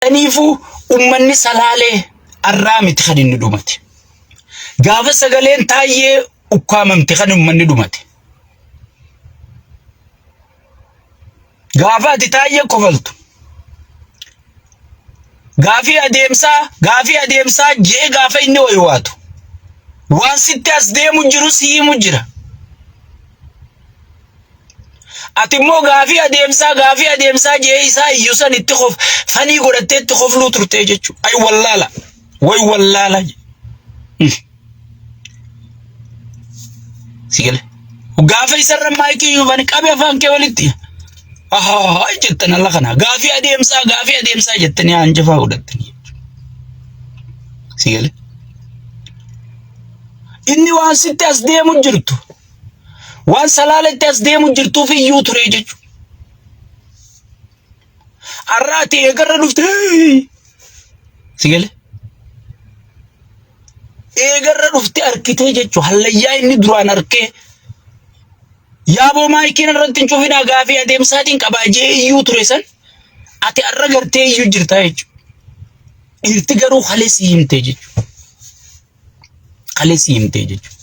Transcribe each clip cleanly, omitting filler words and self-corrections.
Aniifu ummanni salaalee arraamiti kan inni dhumate. Gaafa sagaleen taayee ukkaamamte kan ummanni dhumate. Gaafa ati taayee kofaltu. Gaafii adeemsaa jee gaafa inni wayiwaatu. Waan sitti as deemu jiru siimu jira. Ati immoo gaafii adeemsaa jee isaa iyyuu san itti fanii godhattee itti kofluu turtee jechuudha. Ay wallaala. Sigale. Gaafa isarra maayikii yufani qabee afaan kee walitti. Jettan alla kana. Gaafii adeemsaa jettanii hanjafaa godhattanii. Sigale. Inni waan sitti as deemu jirtu. Waan salaaletti as deemu jirtuuf iyyuu ture jechuudha. Arraati eegarra dhuftee. Sigale. Eegarra dhuftee arkitee jechuudha. Hallayyaa inni duraan arkee. Yaaboo maayikiin irratti hin cufina gaafii adeemsaatiin qabaajee iyyuu ture san. Ati arra gartee iyyuu jirtaa jechuudha. Irti garuu halee sii himtee jechuudha. Halee sii himtee jechuudha.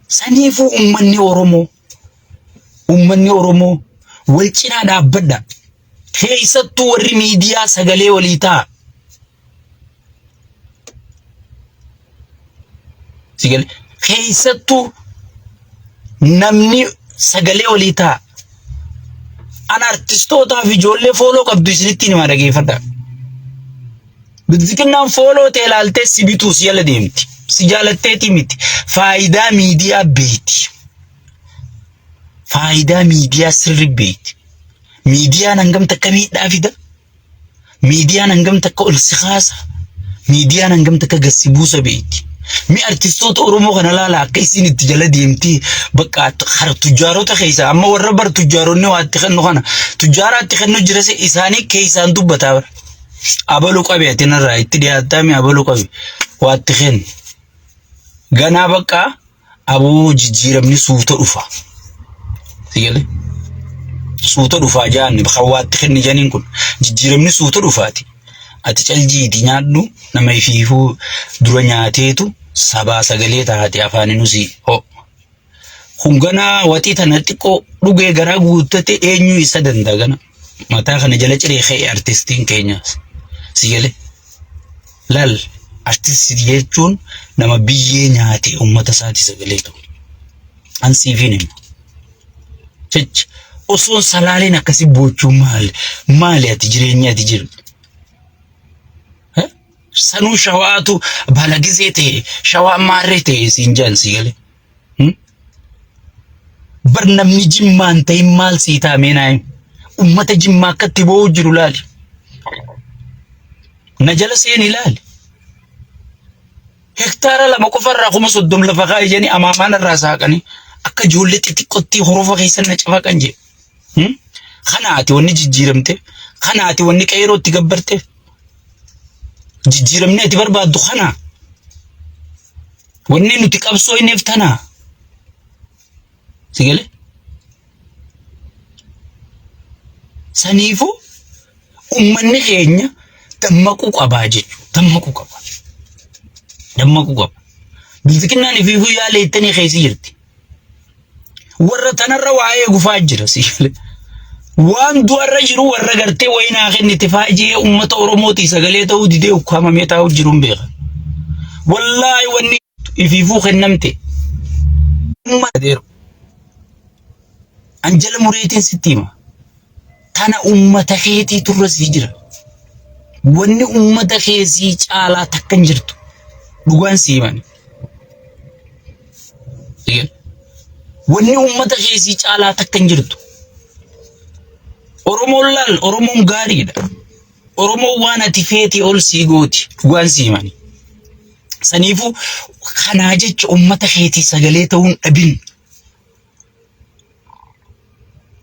Saniifuu ummanni Oromoo wal cinaa dhaabbadha. Keessattuu warri miidiyaa sagalee walii ta'a. Sigale. Keessattuu namni sagalee walii ta'a. Ana artistootaaf ijoollee fooloo qabdu isinitti nima dhageeffadha. Bilbilinaan fooloo ta'e ilaaltee si bituu si jala deemti. Si jaalatteeti miti. Faayidaa miidiyaa beeti. Faayidaa miidiyaa sirri beeti. Miidiyaan hangam takka miidhaa fida. Miidiyaan hangam takka ol si kaasa. Miidiyaan hangam takka gassi buusa beeti. Mi artistoota Oromoo kana laala akka isin itti jala deemti bakka har tujjaarota keessa amma warra bar tujjaaronni waatti kennu kana tujjaaraatti kennu jira se isaanii keessaan dubbataa bara. Abaluu qabe atinarraa itti dhiyaatame abaluu qabe waatti kennu. Ganaa bakka aboo jijjiiramni suuta dhufa. Sigale. Suuta dhufa jaanni bakka waatti kenni janiin kun jijjiiramni suuta dhufaati. Ati caljiiti nyaadhu nama ifiifuu dura nyaateetu sabaa sagalee taate afaaninusii ho. Hunganaa watii tana xiqqoo dhugee garaa guuttate eenyu isa danda'a gana. Mataa kana jala ciree ka'e artistiin keenyaas. Sigale. Lal artistii jechuun nama biyyee nyaate uummata isaati sagalee ta'u. Ansiifiin himu. Chech osoon salaaleen akkasii boochuu maali ati jireenya ati jirtu. Sanuu shawaatu balagizee ta'e shawaa maarree ta'e siin jaan sigale. Bar namni jimmaan ta'e maal sii taamee naayim. Uummata jimmaa akkatti boo'u jiru laali. Na jala seeni laali. Hektaara lama qofarraa 30 lafa kaa'e jeni amaamaan irraa saaqanii akka ijoollee xixiqqootti horofa keessa na cafaqan jee. Kana ati wanni jijjiiramte. Kana ati wanni qeerootti gabbarte. Jijjiiramni ati barbaaddu kana. Wanni nuti qabsoo inni iftana. Sigale. Saniifuu ummanni keenya dammaquu qabaa jechuudha. Dammaquu qaba. Bilbilinaan ifiifuu yaaleettanii keessa jirti. Warra tanarra waa'ee gufaa jira sigale. Waan du'arra jiru warra gartee wayinaa kennite faajee uummata Oromooti sagalee ta'uu didee ukkaamamee taa'u jiruun beeka. Wallaahi wanni ifiifuu kennamte. Anjala mureetiin sitti hima. Tana uummata keetii turrasii jira. Wanni uummata keessii caalaa takka hin jirtu. Dhugaan sii himani. Wanni uummata keessii caalaa takka hin jirtu. Oromoon laal Oromoon gaariidha. Oromoon waan ati feetii ol sii gooti. Dhugaan sii himani. Saniifuu kanaa jecha uummata keetii sagalee ta'uun dhabin.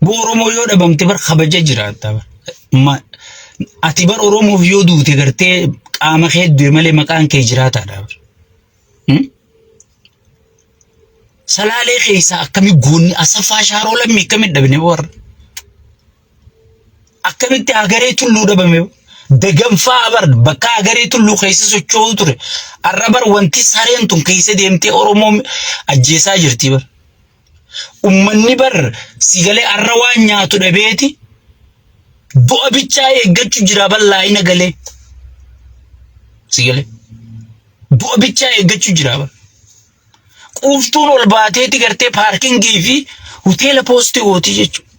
Bu Oromoo yoo dhabamte bar kabaja jiraata. Ati bar Oromoof yoo duute gartee qaama kee du'e malee maqaan kee jiraataadha. Salaalee keessa akkamii goonni Asaffaa Shaaroo lammii akkamii dhabne warra. akkamitti agaree tulluu dhabame daganfaa bar bakka agaree tulluu keessa socho'u ture arrabar wanti sareen tun keessa deemtee Oromoo ajjeesaa jirti bar ummanni bar sigalee arra waan nyaatu dhabeeti du'a bichaa eeggachuu jira bal'aayina galee sigalee du'a bichaa eeggachuu jira bar quuftuun ol baateeti gartee paarkingii fi hoteela poostii ootii jechuudha.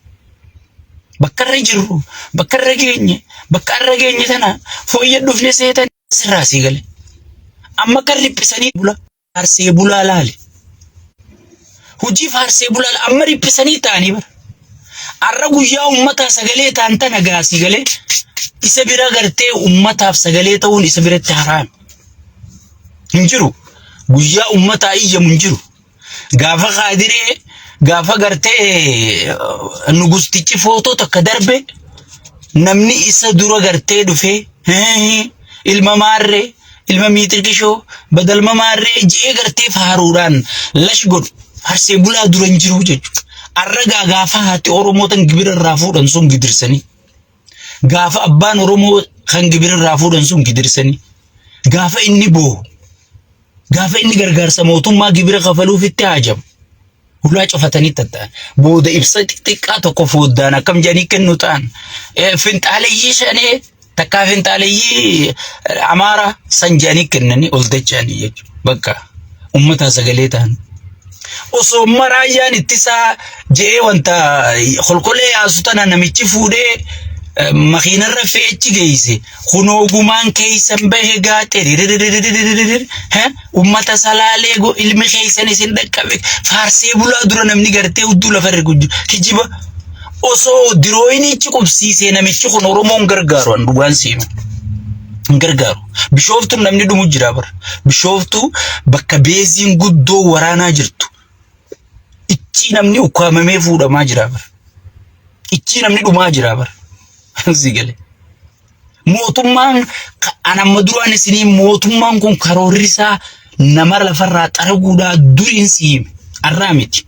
Bakka irra jirru, bakka irra geenye tana fooyyadhuuf ne seetan sirraa sigalee. Amma kan riphisanii bula faarsee bulaa laali. Hojii faarsee bulaa amma riphisanii ta'anii bara. Arra guyyaa uummataa sagalee ta'an tana gaasii galee isa bira gartee uummataaf sagalee ta'uun isa biratti haraami. Hin jiru. Guyyaa uummataa iyyamu hin jiru. Gaafa qaadiree gaafa gartee nugustichi footoo takka darbe namni isa dura gartee dhufee ilma maarree ilma miitirkishoo badalma maarree jee gartee faaruudhaan lash godhu faarsee bulaa dura hin jiru jechuudha. Arra gaafa haati Oromoo tan gibira irraa fuudhan sun gidirsanii gaafa abbaan Oromoo kan gibira irraa fuudhan sun gidirsanii gaafa inni boo gaafa inni gargaarsa mootummaa gibira kafaluuf itti haajamu ulaa cofatanii tattaan booda ibsa xiqqaa tokko fooddaan akkam jedhanii kennu ta'an finxaaleeyyii shanee takkaa finxaaleeyyii Amaara san jedhanii kennanii ol dacha'anii jechuudha bakka uummataa sagalee ta'an osoo maraayyaan ittisaa je'ee wanta kolkolee yaasu tana namichi fuudhee makiinarra fe'echi geesse kunoo gumaan keeysan bahe gaatee ummata salaalee go ilmi keeysan isin dhaqqabe faarsee bulaa dura namni gartee hudduu lafarra gujju kijiba osoo dirooyinichi qubsiisee namichi kun Oromoon gargaaru an dhugaan siima gargaaru bishooftu namni dhumu jira bar bishooftu bakka beeziin guddoo waraanaa jirtu ichi namni ukkaamamee fuudhamaa jira bar ichi namni dhumaa jira bar Zigale. Mootummaan anamma duraan isinii mootummaan kun karoorrisaa nama lafarraa xaraguudhaa duriin siime arraa miti.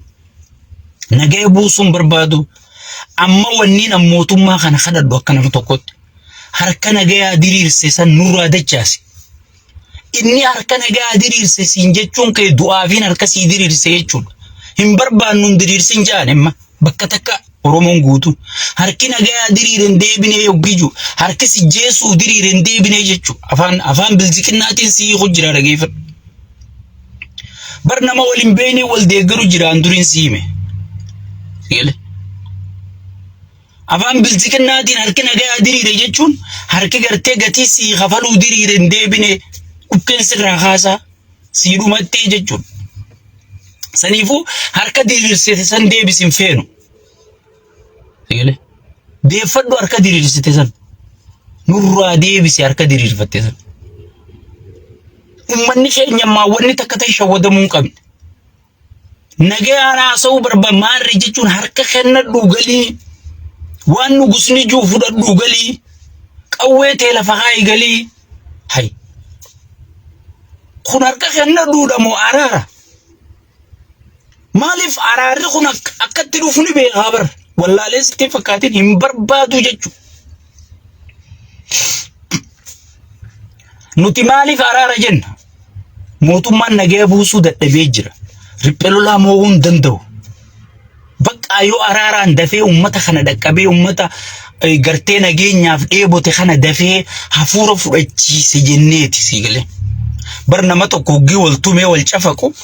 Nagaya buusuun barbaadu amma wanniin mootummaa kana kadhadhu akka nama tokkotti harka nagayaa diriirse san nurraa dachaase. Inni harka nagayaa diriirse siin jechuun kee du'aafiin harka sii diriirse jechuudha. Hin barbaannuun diriirsin jaan imma bakka takka Oromoon guutu harki nagayaa diriiren deebinee yoggiju harki si jeesuu diriiren deebinee jechu afaan bilziqinnaatiin si hojjira dhageeffadhu bar nama waliin beeknee wal deeggaru jiraan duriin siime sigale afaan bilziqinnaatiin harki nagayaa diriire jechuun harki gartee gatii si kafaluu diriiren deebinee dhukkeen sirraa kaasaa si dhumattee jechuun saniifuu harka diriirsite san deebisin feenu Sigale. Deeffadhu harka diriirsite san. Nurraa deebisi harka diriirfatte san. Uummanni keenya maawwanni takka ta'e shawwadamuu hin qabne. Nagayaan haasa'uu barbaadu maarree jechuun harka kennadhu galii. Waan nugusni juu fudhadhu galii. Qawwee ta'e lafa kaa'i galii. Hay. Kun harka kennadhuudha moo araara? Maaliif araarri kun akkatti dhufu ni beekaa bara? Wallaalee sitti fakkaatiin hin barbaadu jechuudha. Nuti maaliif araara jenna? Mootummaan nagaya buusuu dadhabee jira. Riphee lolaa mo'uu hin danda'u. Bakka yoo araaraan dafee uummata kana dhaqqabee uummata gartee nageenyaaf dheebote kana dafee hafuura fudhachiise jenneeti sigalee. Bar nama tokko hoggii wal tumee wal cafaqu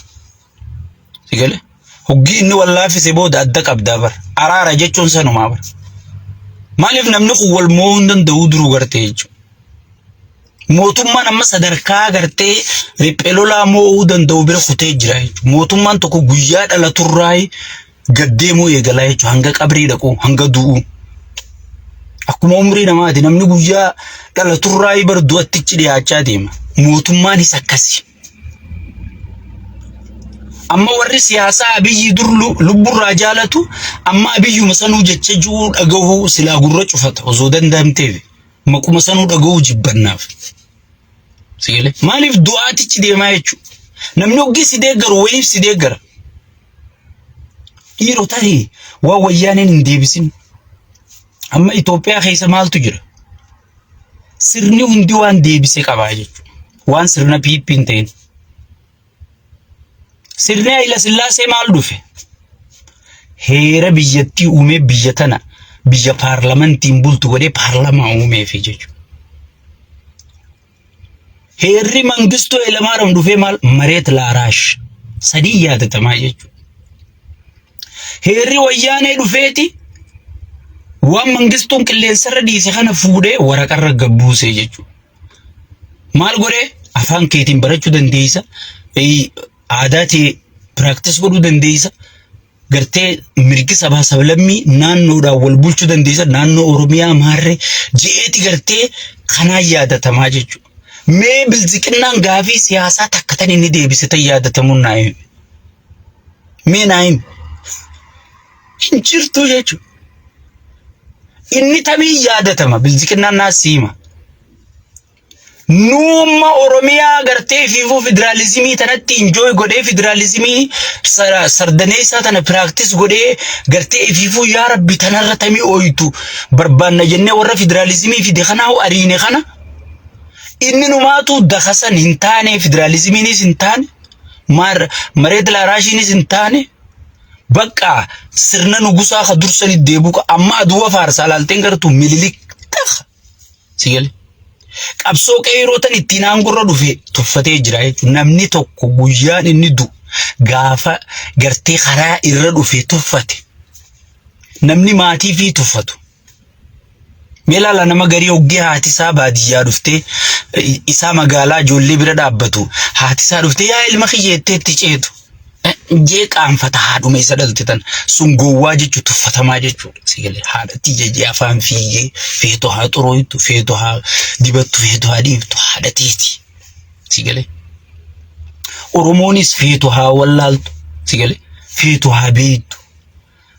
sigalee. Hoggii inni wallaafise booda adda qabdaa bar araara jechuun sanumaa bar maaliif namni kun wal mo'uu hin danda'u duruu gartee jechuudha mootummaan amma sadarkaa gartee riphee lolaa mo'uu danda'u bira kutee jira jechuudha mootummaan tokko guyyaa dhalaturraa gaddeemuu eegalaa jechuudha hanga qabrii dhaqu hanga du'u akkuma umrii namaati namni guyyaa dhalaturraa bar du'attichi dhiyaachaa deema mootummaanis akkasi amma warri siyaasaa abiyyi dur lubburraa jaalatu amma abiyyuma sanuu jecha juu dhagahuu silaa gurra cufata osoo danda'amteef maquma sanuu dhagahuu jibbannaaf sigale maaliif du'aatichi deemaa jechuudha namni hoggii si deeggaru wayif si deeggara dhiiroo tarii waa wayyaaneen hin deebisin amma Itoophiyaa keessa maaltu jira? Sirni hundi waan deebisee qabaa jechuudha. Waan sirna piippiin ta'in. Sirni Hayila Sillaasee maal dhufe? Heera biyyattii uumee biyya tana biyya paarlamantiin bultu godhee paarlamaa uumeef jechuudha. Heerri Mangistuu Hayilamaariyaam dhufee maal? Mareet laaraash sadii yaadatamaa jechuudha. Heerri Wayyaanee dhufeeti waan Mangistuun qilleensarra dhiise kana fuudhee waraqarra gabbuusee jechuudha. Maal godhee? Afaan keetiin barachuu dandeessa. Aadaa ta'e practice godhuu dandeessa. Gartee mirgi sabaa sablammii naannoodhaan wal bulchuu dandeessa. Naannoo Oromiyaa maarree je'eeti gartee kanaan yaadatamaa jechuudha. Mee bilziqinnaan gaafii siyaasaa takka tan inni deebise tan yaadatamuun naa himi. Mee naa himi. Hin jirtu jechuudha. Inni tamii yaadatama bilziqinnaan naas hima. Nuuma Oromiyaa gartee fiifuu federaalizimii tanatti enjoy godhee federalizimii sardaneessaa tana practice godhee gartee fiifuu yaa rabbi tanarra tamii ooyitu barbaanna jennee warra federalizimii fide kanaa ariine kana inni numaatu dakasan hin taane federalizimiinis hin taane mareet laaraashiinis hin taane bakka sirna nugusaa ka dursani deebuka amma aduwa faarsaa laalteen gartuu mililik takha sigale. Qabsoo qeerootan ittiin aangurra dhufe tuffatee jira jechuudha. Namni tokko guyyaan inni du'u gaafa gartee karaa irra dhufe tuffate. Namni maatii fi tuffatu. Meelaala nama garii hoggee haati isaa baadiyyaa dhuftee isaa magaalaa ijoollee bira dhaabbatu. Haati isaa dhuftee yaa ilma kiyyeettee itti ceetu. Jee qaanfata haadhuma isa dhalte tan sun gowwaa jechuun tuffatamaa jechuudha. Sigalee haadhatti jajjee afaan fiigee feeto haa xurooytu feeto haa dibattu feeto haa dhiibtu haadhateeti. Sigalee Oromoonis feeto haa wallaaltu. Sigalee feeto haa beektu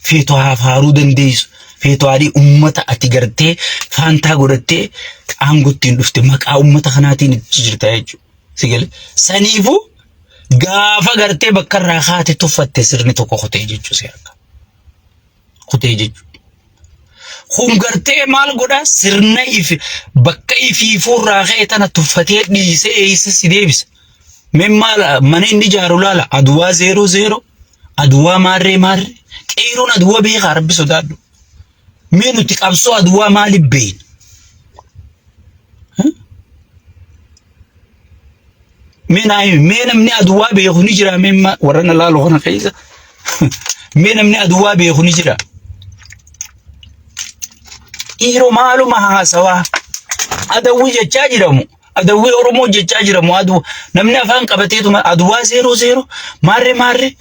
feeto haa faaruu dandeessu feeto haa uummata ati gartee faantaa godhattee aangottiin dhufte maqaa uummata kanaatiin itti jirta jechuudha. Sigalee saniifuu gaafa gartee bakka irraa kaate tuffatte sirni tokko kutee jechuu si arga. Kutee jechuu. Kun gartee maal godhaa sirna bakka ifiifuu irraa ka'e tana tuffatee dhiisee eessa si deebisa. Meen maal mana inni ijaaru laala aduwaa 00 aduwaa maarree qeeroon aduwaa beekaa rabbi sodaadhu. Mee nuti qabsoo aduwaa maaliif beeyna? Mee namni aduwaa beeku ni jira mee warra na laalu kana keessa. Mee namni aduwaa beeku ni jira. Dhiiroo maaluma haasawaa adawwii jechaa jiramu. Adawwii Oromoo jechaa jiramu namni afaan qabateetuma aduwaa 00 maarree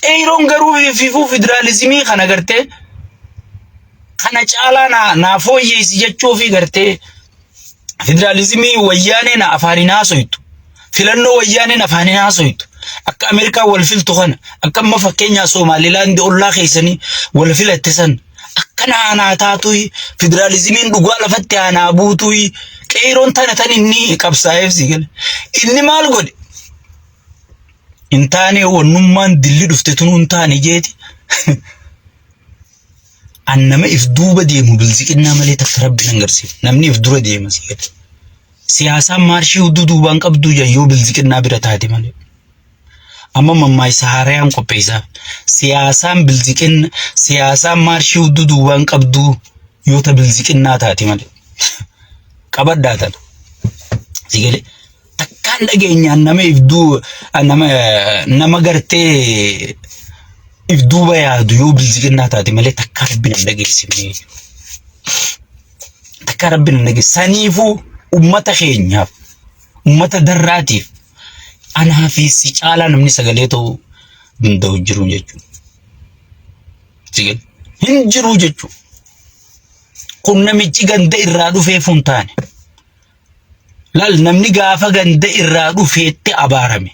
qeeroon garuu fiifuu federalizimii kana gartee kana caalaa naa fooyyeessi jechuu fi gartee federalizimii Wayyaanee na afaanin haasoytu. Filannoo Wayyaaneen afaanin haasoytu. Akka Ameerikaa wal filtu kana akka amma fakkeenyaa Somaalilaand ollaa keessanii wal filatte san akka naanaa taatu federalizimiin dhugaa lafatti aanaa buutu qeeroon tan inni qabsaa'eef sigale. Inni maal godhe? Intaane wannummaan dilli dhufte tunu intaane jeeti. Annama if duuba deemu bilziqinnaa malee takka rabbi nan garsiif. Namni if dura deema sigale. Siyaasaan maarshii hudduu duubaan qabduu yoo bilziqinnaa bira taate malee. Amma mammaa isa haarayaan qopheessaa. Siyaasaan maarshii hudduu duubaan qabduu yoo ta bilziqinnaa taate malee. Qabaddaa tana. Sigalee takkaan dhageenyaan nama gartee if duuba yaadu yoo bilziqinnaa taate malee takkaan rabbi nan dhageessifne. Takkaan rabbi nan dhageessifne. Saniifuu ummata keenyaaf ummata darraatiif anaa fi si caalaa namni sagalee ta'uu danda'u jiru jechuudha. Sigalee hin jiru jechuudha. Kun namichi ganda irraa dhufeef hin taane. Laal namni gaafa ganda irraa dhufeetti abaarame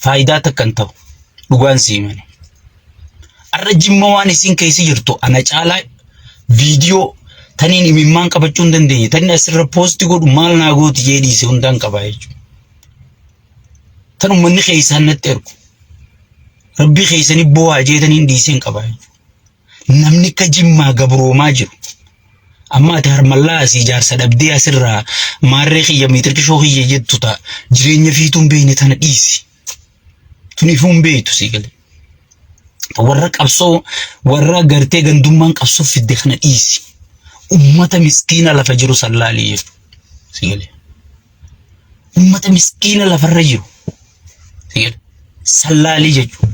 faayidaa takkan ta'u dhugaan siimane. Arra jimma waan isin keessa jirtu ana caalaa viidiyoo taniin imimmaan qabachuu hin dandeenye. Tani asirra poosti godhu maal naa gooti jee dhiise hundaan qabaa jechuudha. Tan uummanni keessaan natti ergu. Rabbii keessanii bu'aa jeetaniin dhiiseen qabaa jechuudha. Namni akka jimmaa gabroomaa jiru. amma ati harmallaa asii jaarsa dhabdee asirraa maarree kiyya miitirkishoo kiyya jettu ta'a jireenya fiituun beeyne tana dhiisi tunifuun beeytu si gale warra qabsoo warra gartee gandummaan qabsoo fidde kana dhiisi ummata miskiina lafa jiru sallaalii jedhu si gale ummata miskiina lafarra jiru si gale sallaalii jechuudha.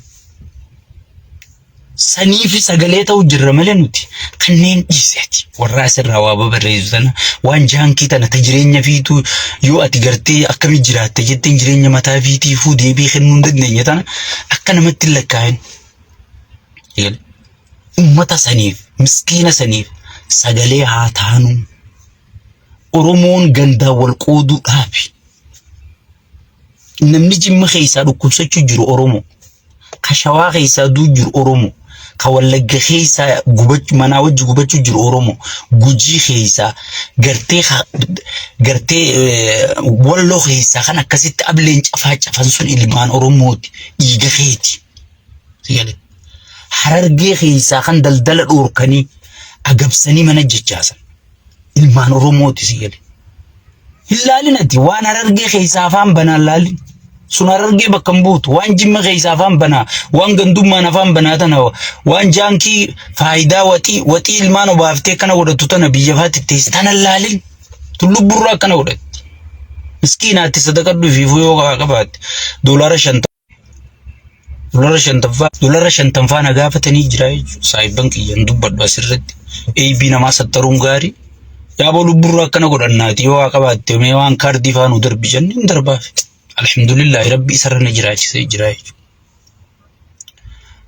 Saniif sagalee ta'u jirra malee nuti kanneen dhiiseeti warra asirraa waa babarreessu sana waan jaankii tana ta jireenya fiituu yoo ati gartee akkami jiraatte jetteen jireenya mataa fiitiifuu deebii kennuu hin dandeenye tana akka namatti hin lakkaa'in ummata saniif miskiina saniif sagalee haa taanu Oromoon gandaa wal qooduu dhaabi namni Jimma keessaa dhukkubsachuu jiru Oromoo ka Shawaa keessaa duu jiru Oromoo ka Wallagga keessaa gubachuu manaa wajji gubachuu jiru Oromoo Gujii keessaa gartee Walloo keessaa kan akkasitti ableen cafan sun ilmaan Oromooti dhiiga keeti sigale Harargee keessaa kan daldala dhoorkanii agabsanii mana jechaasan ilmaan Oromooti sigale ilaalinati waan Harargee keessaa afaan banaan laalin sun Harargee bakka buutu waan Jimma keessaa afaan banaa waan gandummaan afaan banaa tana waan jaankii faayidaa waxii ilmaan obaaftee kana godhatu tana biyya faatti teessi tana laalin tullubburraa kana godhatti miskiinaatti sadaqadhu fi yoo qabaate dolara 50 na gaafatanii jira jechuudha saayiban kiyyan dubbadhu asirratti AB namaa sattaruun gaarii yaaboo lubburraa kana godhannaati yoo qabaate mee waan kaardii faanu darbi jannin darbaaf alhamdulillah rabbi isarra jiraachise jira jechuudha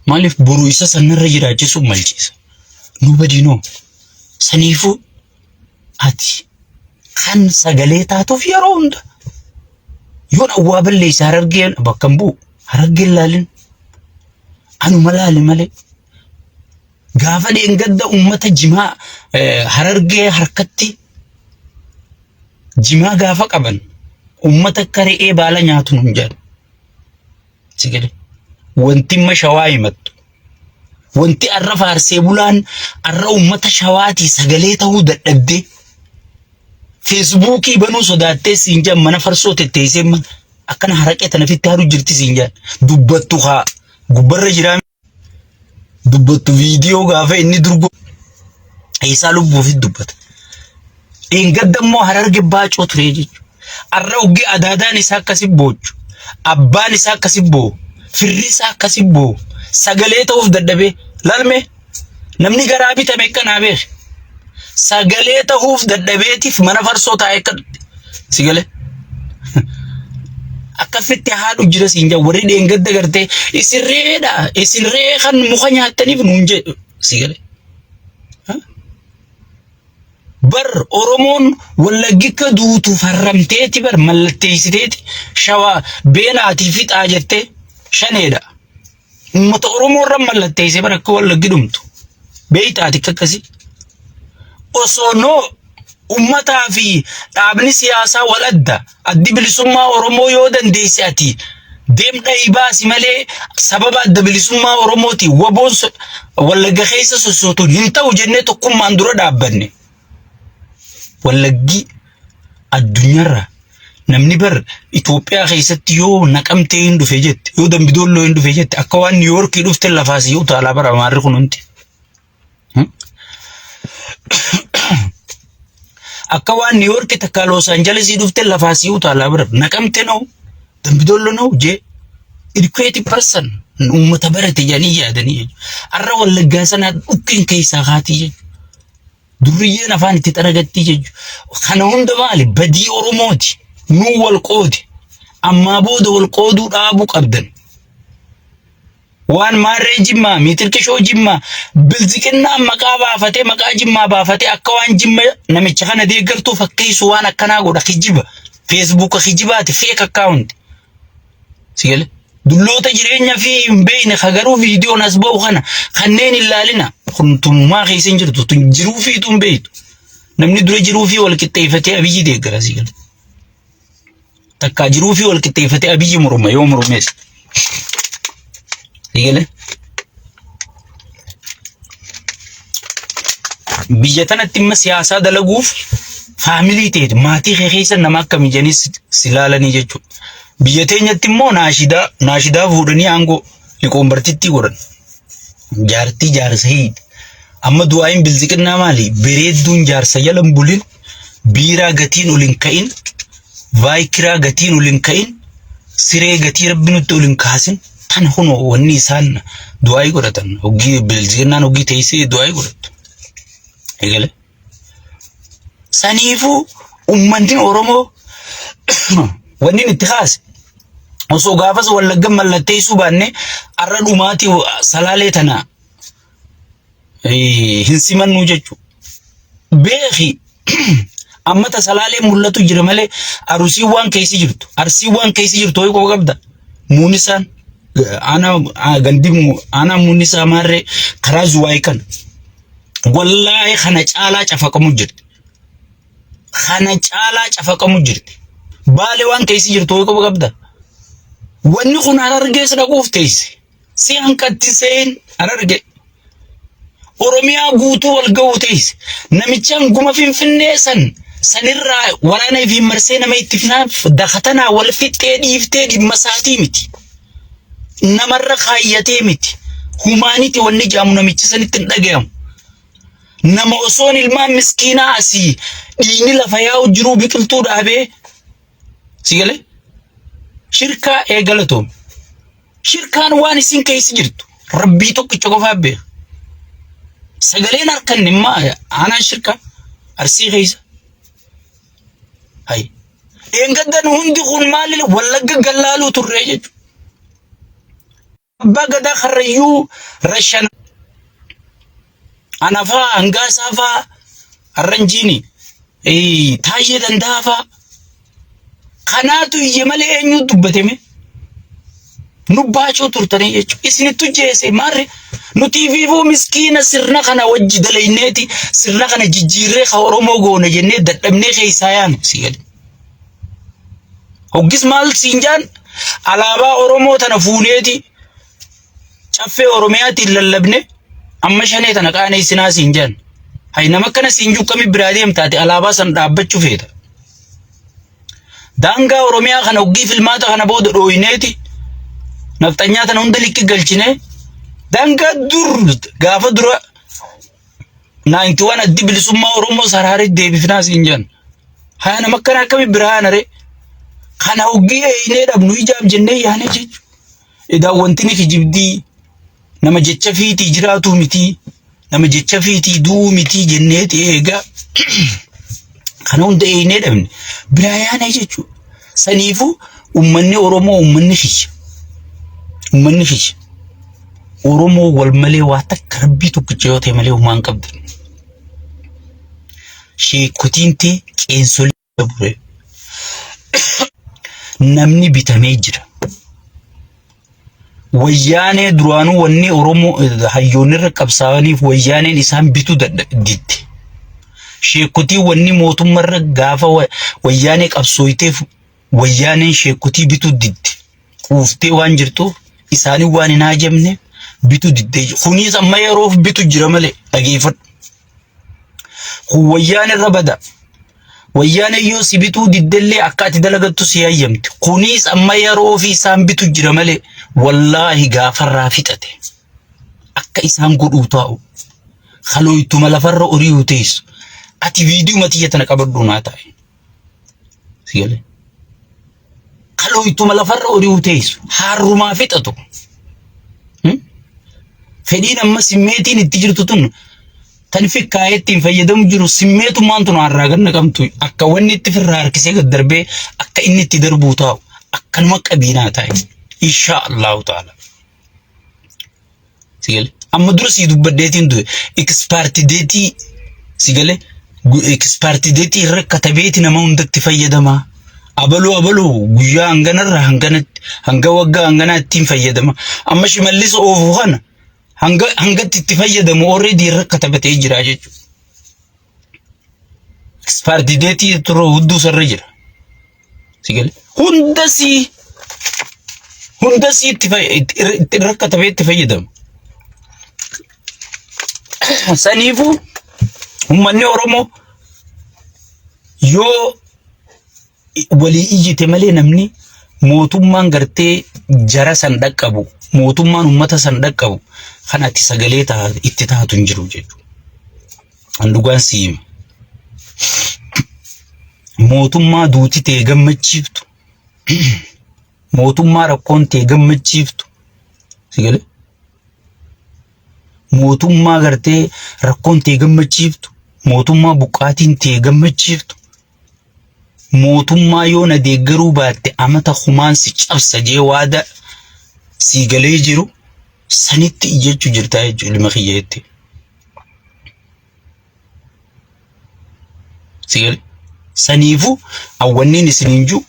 maaliif boruu isa sanarra jiraachisu malchiisa nobody know saniifu ati kan sagalee taatuuf yeroo hunda yoo awwaa balleessa Harargee bakka bu'u Harargee laalin anu malaali malee gaafa dheengadda ummata Jimaa Harargee harkatti Jimaa gaafa qaban ummata karee baala nyaatu nun jedhu sigale wanti Shawaa himattu wanti arra faarsee bulaan arra ummata Shawaati sagalee ta'uu dadhabde Facebookii banuu sodaattee siinjaan mana farsoo tetteessee akkana haraqee tana fitti haru jirti siinjaan dubbattu haa gubbarra jiraa dubbattu viidiyoo gaafa inni durgo isaa lubbuufi dubbata gadammoo Harargee baacoo ture jechuudha arra uggee adaadaan isaa akkasi boochu abbaan isaa akkasi boo firri isaa akkasi boo sagalee ta'uuf dadhabee lalme namni garaa bitame kanaa beek sagalee ta'uuf dadhabeetiif mana farsoo taa'e kan sigale akkafitti haadhu jira siinja warri dheengadda gartee isinree kan muka nyaataniif nuun jedhu sigale bar Oromoon Wallagga duutu farramteeti bar mallatteessiteeti Shawaa beenaatii fixaa jettee shaneedha ummata Oromoo irra mallatteessee bar akka Wallaggi dhumtu beeytaati akkasii osoo noo ummataa fi dhaabni siyaasaa wal adda bilisummaa Oromoo yoo dandeesse ati deemdha ibaasi malee sababa adda bilisummaa Oromooti waboon Wallagga keessa sossootuun hin ta'u jennee tokkummaan dura dhaabbanne Wallaggi addunyaarra namni bar Itoophiyaa keessatti yoo naqamtee hin dhufe jette yoo Dambidolloo hin dhufe jette akka waan New York dhufte lafaas yoo taalaa bara maarri kunuunti akka waan New York takka Los Angeles dhufte lafaas yoo taalaa bara naqamte noo Dambidolloo noo je educated person ummata barate janii yaadanii arra Wallaggaa sana dhukkeen keessaa kaatii jechuudha durriyyeen afaan itti xaragatti jechuudha kana hunda maali badii Oromooti nuu wal qoodi ammaa booda wal qooduu dhaabuu qabdan waan maarree Jimmaa miitirkishoo Jimmaa bilziqinnaa maqaa baafatee maqaa Jimmaa baafatee akka waan Jimma namicha kana deeggartuu fakkeessu waan akkanaa godha kijiba Facebook kijibaati fake account sigale dulloota jireenya fi hin beeyne kagaruu viidiyoon as ba'u kana kanneen ilaalina kuntummaa keessa hin jirtu jiruu fi tun beeytu namni dura jiruu fi wal qixxeeffatee Abiyyi deeggara sigale takka jiruu fi wal qixxeeffatee Abiyyi morma yoo mormees sigale biyya tanatti imma siyaasaa dalaguuf faamilii ta'e maatii kee keessa nama akkam janis silaalanii jechuudha. Biyya teenyatti immoo naashidaa fuudhanii aangoo liqoombartitti godhan. Jaartii jaarsa hiiti. Amma du'aayin bilziqinnaa maali? Bereedduun jaarsa jalan bulin, biiraa gatiin olin ka'in, vaayikiraa gatiin olin ka'in, siree gatii rabbi nutti olin kaasin, tan hunoo wanni isaan du'aayi godhatan. Hoggii bilziqinnaan hoggii teessee du'aayi godhatu. Eegale. Saniifuu ummanni Oromoo wanni itti kaase. Osoo gaafas wallaggan mallatteessuu baanne arra dhumaatii salaalee tana hin simannu jechuudha. Beeki ammata salaalee mul'atu jira malee arusii waan keessa jirtu. Arsii waan keessa jirtu ho'i qofa qabda. Muunisaan ana muunisaa maarree karaa zuwaayii kan. Wallaahi kana caalaa cafaqamu jirti. Kana caalaa cafaqamu jirti. Baalee waan keessa jirtu ho'i qofa qabda. Wanni kun Harargee dhaquuf teesse. Si hanqatti seen Harargee. Oromiyaa guutuu wal ga'uu teesse. Namichaan guma Finfinnee sanirraa waraana fi marsee nama itti finaaf dakatanaa wal fixxee dhiiftee dhimma isaatii miti. Namarra kaayyatee miti. Humaaniti wanni jaamu namichi sanitti hin dhagayamu. Nama osoon ilmaan miskiinaa asii dhiigni lafa yaa'u jiruu biqiltuu dhaabee si galee. Shirkaa eegalatoom. Shirkaan waan isin keessa jirtu. Rabbii tokkicha qofaa beeka. Sagaleen harkan immoo aanaan shirkaa arsii keessa. Hay. Eengaddan hundi kun maali wallagga gallaaluu turree jechuudha. Abbaa gadaa karrayyuu rashan. Anafaa hangaasaafaa arranjiini. Taayyee dandaafaa. Kanaatu iyya malee eenyu dubbatame nu baachuu turtanii jechuudha. Isinittu jeese maarre nuti viivoo miskiina sirna kana wajji dalayneeti sirna kana jijjiirree ka Oromoo goona jennee dadhabnee keessaa yaanu si gadi. Hoggis maal siinjaan alaabaa Oromoo tana fuuneeti caffee Oromiyaatiin lallabne amma shanee tana qaanee sinaa siinjaan. Hay nama kana siinjuu kami biraa deemtaate alaabaa san dhaabbachuu feeta. Daangaa Oromiyaa kana hoggii filmaata kana booda dhooyineeti naftanyaa tana hunda likki galchine daangaa gaafa dura 91 addi bilisummaa Oromoo saraarii deebifnaa siinjaan. Haa nama kana akkami biraan are kana hoggii eeyinee dhabnu ijaab jennee yaane jechuudha. Edaa wanti ni kijibdii nama jecha fiitii jiraatu miti nama jecha fiitii duu miti jenneeti eegaa kana hunda eeyinee dhabne biraa yaane jechuudha. Saniifuu ummanni Oromoo ummanni fiche. Ummanni fiche. Oromoo wal malee waa takka rabbii tokkicha yoo ta'e malee uumaan qabdu. Sheekotiinti qeensolii dabure. Namni bitamee jira. Wayyaanee duraanuu wanni Oromoo hayyoonni irra qabsaa'aniif wayyaaneen isaan bituu didde. Sheekotii wanni mootummaarra gaafa wayyaanee qabsooyteef wayyaaneen sheekotii bituu didde. Quuftee waan jirtuuf isaanii waan hin haajamne bituu didde. Kunis amma yeroof bitu jira malee dhageeffadhu. Kun wayyaanee irra bada. Wayyaanee yoo si bituu diddellee akka ati dalagattu si hayyamti. Kunis amma yeroof isaan bitu jira malee wallaahi gaafarraa fixate. Akka isaan godhuu taa'u. Kalooytuma lafarra ori'uu teessu. Ati viidiyoo matiyya tana qabadhu naa taa'e. Sigalee. Kalooytuma lafarra ori'uu teessu. Harrumaa fixatu. Fedhiin amma simmeetiin itti jirtu tun tan fikkaayeettiin fayyadamu jiru simmeetummaan tun harraa ganna qabtu akka wanni itti firraa harkisee gad darbee akka inni itti darbuu taa'u akkanuma qabiinaa taa'e. Insha Allahu ta'ala. Sigalee. Amma dura sii dubbaddeetiin du'e ekspaartideetii sigalee. Ekspaartideetii irra katabeeti nama hundatti fayyadama. Abaluu guyyaa hanganarra hanga waggaa hanganaa ittiin fayyadama. Amma Shimallis oofuu kana hangatti itti fayyadamu already irra katabatee jira jechuudha. Ekspaartideetii turre hudduu sarra jira. Sigalee. Hundasii itti irra katabee itti fayyadamu. Saniifuu ummanni Oromoo yoo walii iyyite malee namni mootummaan gartee jara san dhaqqabu mootummaan ummata san dhaqqabu kan ati sagalee itti taatu hin jiru jechuudha. Andugaan siima. Mootummaa duuti ta'e gammachiiftu. Mootummaa rakkoon ta'e gammachiiftu. Sigalee. Mootummaa gartee rakkoon ta'e gammachiiftu. Mootummaa buqqaatiin ta'e gammachiiftu. Mootummaa yoo na deeggaruu baatte amata humaan si cabsa jee waada sigalee jiru sanitti iyyachuu jirtaa jechuudha ilma kiyyeetti. Sigalee. Saniifu awwanniin isiniin jiru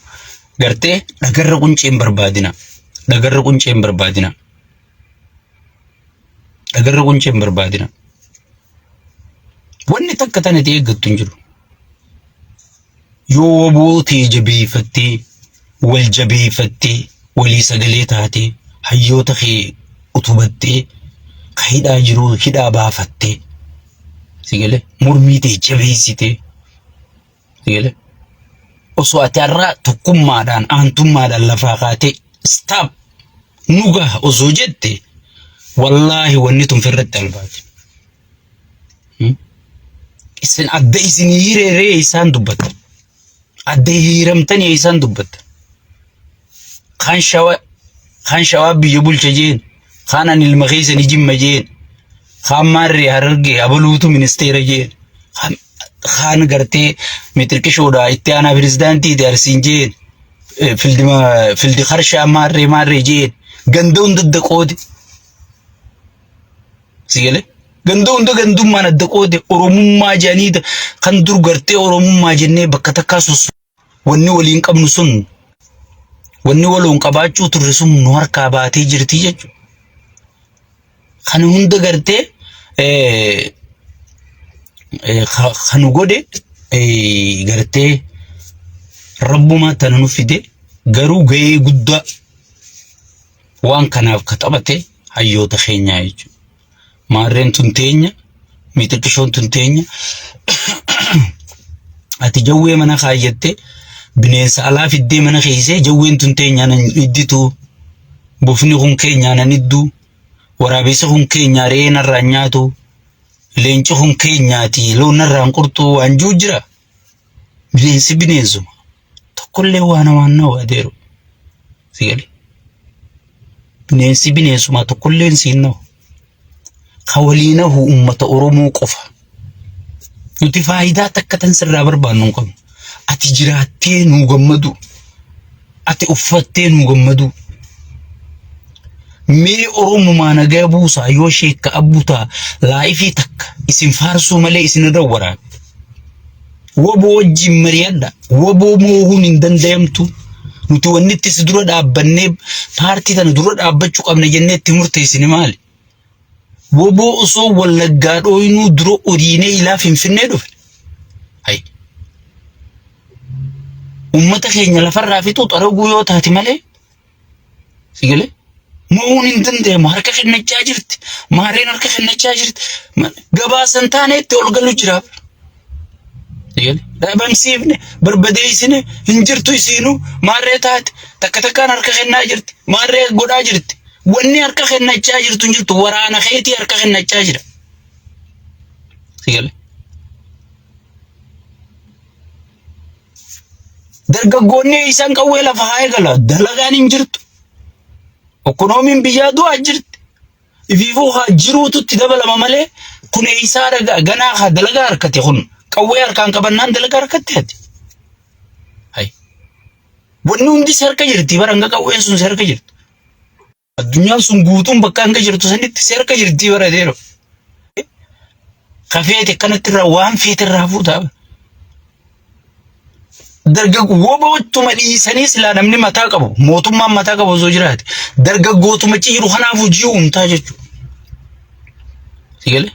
gartee dhagarra qunceen barbaadina. Dhagarra qunceen barbaadina. Dhagarra qunceen barbaadina. Wanni takka tana ta'e eeggattu hin jiru. Yoo bootee jabeeffattee wal jabeeffattee walii sagalee taatee hayyoota kee utubattee ka hidhaa jiru hidhaa baafattee sigalee mormii ta'e jabeessitee sigalee osoo ati har'a tokkummaadhaan aantummaadhaan lafaa kaatee stop nugaa osoo jette wallaahi wanni tun firratti albaati. Isin adda isinii hireeree isaan dubbata. Adda hiramtanii isaan dubbata. Kan shawaa biyya bulcha jeen, kan ani ilma keessanii jimma jeen, kan maarree harargee abaluutu ministeera jeen, kan gartee meetirkishoodhaa itti aanaa pirezidaantii arsiin jeen, fildi harshaa maarree jeen, ganda hunda qoode. Sigalee? Ganda hunda gandummaan adda qoode Oromummaa jedhanii kan dur gartee Oromummaa jennee bakka takkaa wanni waliin qabnu sun wanni waloon qabaachuu turre sun nu harkaa baatee jirti jechuudha. Kan hunda gartee kan godhe gartee Rabbuma tan nu fide garuu gahee guddaa waan kanaaf ka taphate hayyoota keenyaa jechuudha. Maarreen tun teenya, meetirkishoon tun teenya. Ati jawwee mana kaayyatte bineensa alaa fiddee mana keessee jawween tun teenya nan idditu. Bofni kun keenya nan iddu. Waraabessa kun keenya re'ee narraa nyaatu. Leenci kun keenyaati loon narraa qurxu waan jiru jira. Bineensi bineensuma. Tokkollee waan adeeru. Sigalee. Bineensi bineensuma tokkollee siin na'u. Kawaliinahu ummata Oromoo qofa. Nuti faayidaa takka tan sirraa barbaannu hin qabnu. Ati jiraattee nu gammadu. Ati uffattee nu gammadu. Mee Oromumaa nagaa buusaa yoo sheekka abbutaa laayifii takka isin faarsuu malee isin irra waraabe. Woboo wajjin mari'adha. Woboo moohuun hin danda'amtu. Nuti wanni itti si dura dhaabbannee paartii tana dura dhaabbachuu qabna jennee itti murteessine maali? Woboo osoo wallaggaa dhooyinuu dura uriinee ilaa Finfinnee dhufe. Hai. Ummata keenya lafarraa fixuu xaraguu yoo taate malee. Sigalee. Moohuun hin danda'amu harka kennachaa jirti. Maarreen harka kennachaa jirti. Gabaasan taaneetti ol galu jira. Sigalee. Dhaabamsiifne barbadeessine hin jirtu isiinuu maarree taate takka takkaan harka kennaa jirti. Maarree godhaa jirti. Wanni harka kennachaa jirtu waraana keetii harka kennachaa jira. Sigalee. Dargaggoonni isaan qawwee lafa haa eegala dalagaan hin jirtu. Ekonomiin biyyaa du'aa jirti. Ifiifuu haa jiruututti dabalama malee kun isaa ganaa haa dalagaa harkate kun qawwee harkaan qabannaan dalagaa harkatti hati. Hai. Wanni hundi harka jirti baranga qawween sun harka jirti. Addunyaan sun guutuun bakka hanga jirtu sanitti harka jirti baradeero. Kafeete kanatti irraa waan feete irraa fuutaa. Dargaggootuma dhiisanii silaa namni mataa qabu mootummaan mataa qabu osoo jiraate dargaggootuma ciiru kanaaf hojii uumtaa jechuudha. Sigalee.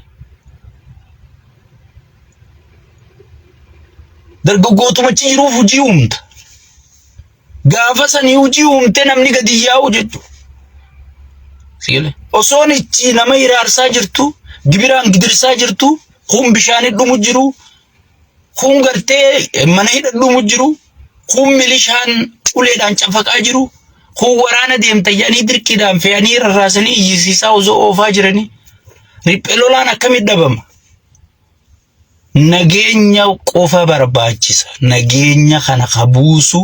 Dargaggootuma ciiruuf hojii uumta. Gaafa sanii hojii uumte namni gadi yaa'u jechuudha. Sigalee. Osoon itti nama hiraarsaa jirtu gibiraan gidirsaa jirtu kun bishaan dhumu jiru kun gartee mana hidhumu jiru kun milishaan uleedhaan cafaqaa jiru kun waraana deemtayanii dirqiidhaan fe'anii rarraasanii iyyisiisaa osoo oofaa jiranii riphee lolaan akkamitti dhabama nageenya qofa barbaachisa nageenya kana kabuusu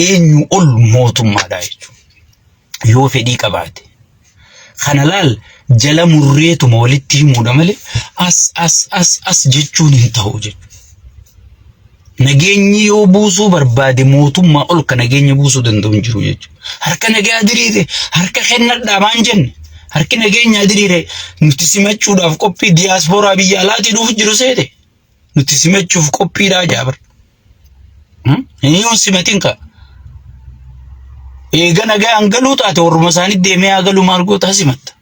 eenyu ol mootummaadha jechuudha yoo fedhii qabaate kana laal jala murreetu walitti himuudha malee as jechuun hin ta'u jechuudha nageenyi yoo buusuu barbaade mootummaa ol ka nageenya buusuu danda'u jiru jechuudha harka nagaa diriire harka kennadhaa maan jenne harki nageenya diriire nuti simachuudhaaf qophii diiyaasporaa biyya alaatti dhufu jiru seete nuti simachuuf qophiidhaa jaabar yoon simatiin ka eega nagaa angaluu taate warruma isaanii deemee agalu maal gootaa simatta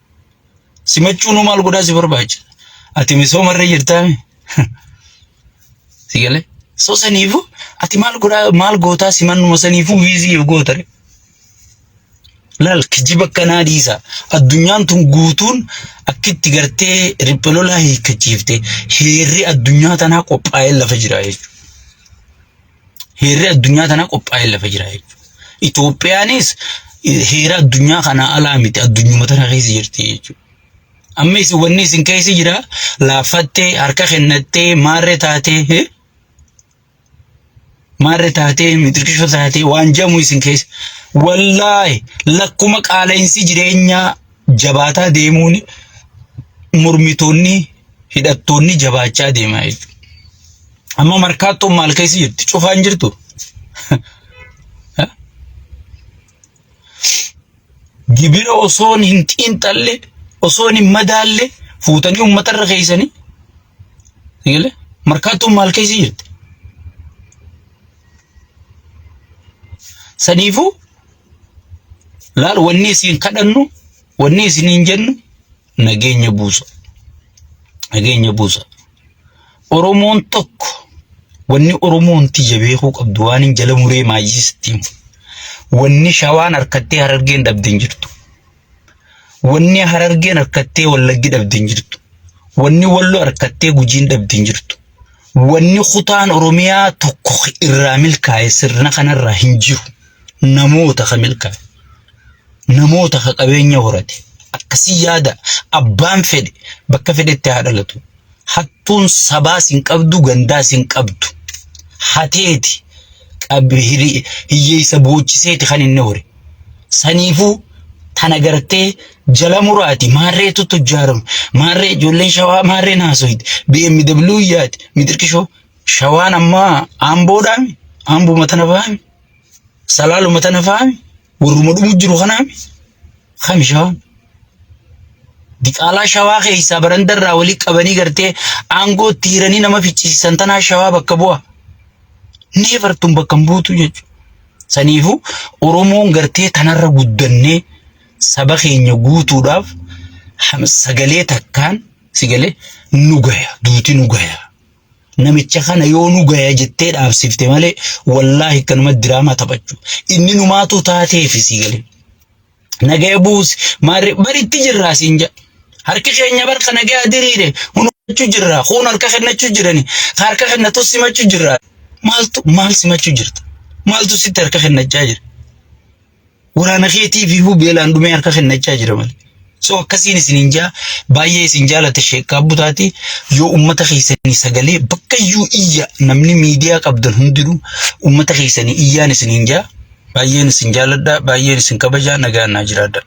simachuun maal godhaa si barbaachisa ati misoomarra jirtaame sigale so saniifu ati maal gootaa simannuma saniifu viizii yoo gootare laal kijiba kanaa dhiisa addunyaan tun guutuun akkitti gartee riphilolaa hiikachiifte heerri addunyaa tanaa qophaa'ee lafa jira jechuudha heerri addunyaa tanaa qophaa'ee lafa jira jechuudha Itoophiyaanis heera addunyaa kana alaa miti addunyuma tana keessa jirti jechuudha amma isin wanni isin keessa jira laafattee harka kennattee maarree taatee mitirkishoo taatee waan jamu isin keessa wallahi lakkuma qaala'insi jireenyaa jabaataa deemuun mormitoonni hidhattoonni jabaachaa deemaa jechuudha amma markaattoon maal keessa jirti cufaan jirtu gibira osoon hin xiinxalle osoon hin madaalle fuutanii uummatarra keessanii sigale markaattoon maal keessa jirti saniifu laal wanni isin kadhannu wanni isin hin jennu nageenya buusa Oromoon tokko wanni Oromoon tiyya beekuu qabdu waan hin jala muree maayisitti wanni shawaan harkattee harargeen dhabdeen jirtu wanni harargeen harkattee wallaggi dhabdeen jirtu wanni wallo harkattee gujiin dhabdeen jirtu wanni kutaan Oromiyaa tokko irraa milkaa'e sirna kanarraa hin jiru namoota ka milkaa'e namoota ka qabeenya horate akkasii yaada abbaan fedhe bakka fedhetti haa dhalatu hattuun sabaa sin qabdu gandaa sin qabdu hateeti qabhiri hiyyeessa boochiseeti kan inni hore saniifuu tana gartee jala muraati maarreetu tujjaaramu maarree ijoolleen shawaa maarree naasoyiti BMW yaati mitirkishoo shawaan ammaa amboodhaami ambuma tana faami salaaluma tana faami warruma dhumu jiru kanaami kami shawaan diqaalaa shawaa keessaa barandarraa walii qabanii gartee aangoo tiiranii nama fichisiisan tanaa shawaa bakka bu'a neefartuun bakka buutu jechuudha saniifu Oromoon gartee tanarra guddannee saba keenya guutuudhaaf sagalee takkaan sigalee nu gaya duuti nu gaya namicha kana yoo nu gaya jettee dhaabsifte malee wallaahi kanuma diraamaa taphachuu inni numaatu taateefi sigalee nagaya buusi baritti jirraa siinja harki keenya barka nagaya diriire hunachuu jirraa kun harka kennachuu jirani harka kennatu simachuu jirraa maal simachuu jirta maaltu sitti harka kennachaa jira waraana keetii fi beelaan dhumee harka kennachaa jira malee so akkasiin isin jaa baay'ee isin jaalate sheekkaa butaati yoo ummata keessanii sagalee bakka iyyuu iyya namni miidiyaa qabdan hundinuu ummata keessanii iyyaan isin jaa baay'een isin jaaladha baay'een isin kabajaa nagaan naa jiraadha